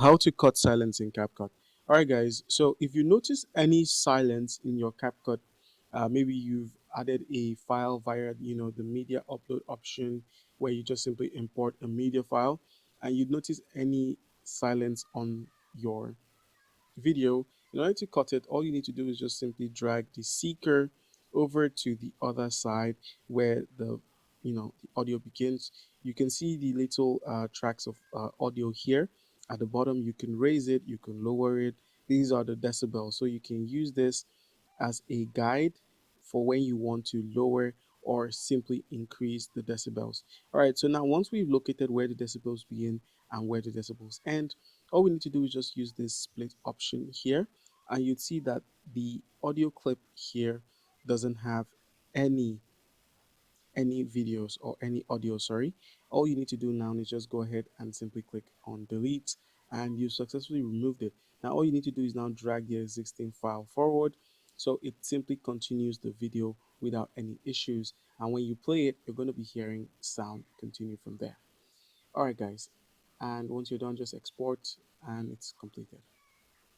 How to cut silence in CapCut. All right, guys. So if you notice any silence in your CapCut, maybe you've added a file via the media upload option where you just simply import a media file, and you notice any silence on your video. In order to cut it, all you need to do is just simply drag the seeker over to the other side where the audio begins. You can see the little tracks of audio here at the bottom. You can raise it, you can lower it. These are the decibels, so you can use this as a guide for when you want to lower or simply increase the decibels. All right, so now once we've located where the decibels begin and where the decibels end, all we need to do is just use this split option here, and you'd see that the audio clip here doesn't have any any videos or any audio, sorry. All you need to do now is just go ahead and simply click on delete, and you successfully removed it. Now all you need to do is now drag the existing file forward, so it simply continues the video without any issues, and when you play it you're going to be hearing sound continue from there. All right, guys, and once you're done, just export and it's completed.